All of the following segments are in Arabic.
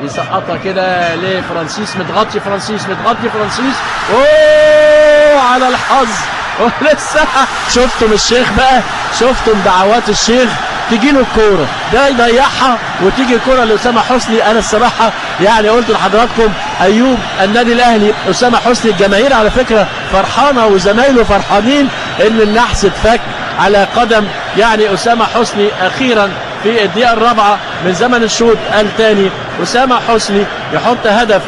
يسقطها كده لفرانسيس، متغطي فرانسيس، اوه على الحظ. ولسه شفتم الشيخ بقى، شفتم دعوات الشيخ، تجي له الكوره ده يضيعها وتيجي الكوره لاسامه حسني. انا الصراحه يعني قلت لحضراتكم ايوب النادي الاهلي اسامه حسني، الجماهير على فكره فرحانه وزمايله فرحانين ان النحس اتفك على قدم يعني اسامه حسني. اخيرا في الدقيقه الرابعه من زمن الشوط الثاني اسامه حسني يحط هدف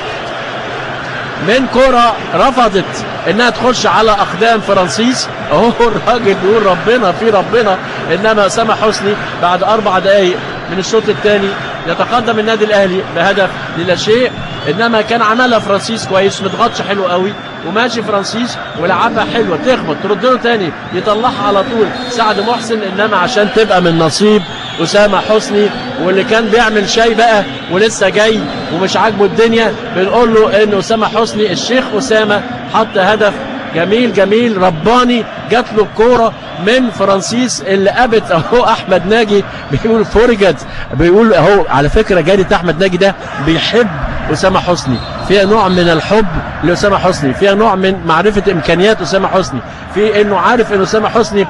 من كرة رفضت انها تخش على اقدام فرانسيس. اهو الراجل بيقول ربنا في ربنا. انما اسامه حسني بعد 4 دقائق من الشوط الثاني يتقدم النادي الاهلي بهدف للا شيء. انما كان عملها فرانسيس كويس، متغطش حلو قوي وماشي فرانسيس ولعبها حلوه، تخبط ترد له تاني يطلعها على طول سعد محسن. انما عشان تبقى من نصيب اسامه حسني واللي كان بيعمل شاي بقى ولسه جاي ومش عاجبه الدنيا، بنقول له ان اسامه حسني الشيخ اسامه حط هدف جميل جميل رباني. جات له الكوره من فرانسيس اللي قابت اهو احمد ناجي بيقول فرجت، بيقول اهو على فكره جاري احمد ناجي ده بيحب اسامه حسني، فيها نوع من الحب لاسامه حسني، فيها نوع من معرفه امكانيات اسامه حسني، في انه عارف ان اسامه حسني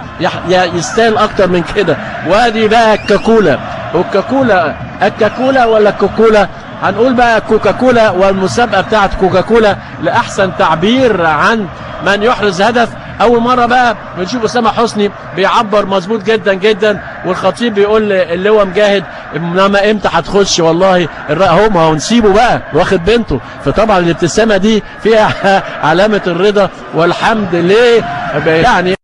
يستاهل اكتر من كده. وادي بقى الكاكولا، الكاكولا ولا الكوكولا؟ هنقول بقى كوكاكولا، والمسابقه بتاعت كوكاكولا لاحسن تعبير عن من يحرز هدف. اول مره بقى بنشوف اسامه حسني بيعبر مظبوط جدا جدا، والخطيب بيقول اللي هو مجاهد انما امتى هتخش والله اهو، ما هو نسيبه بقى واخد بنته. فطبعا الابتسامه دي فيها علامه الرضا والحمد لله يعني.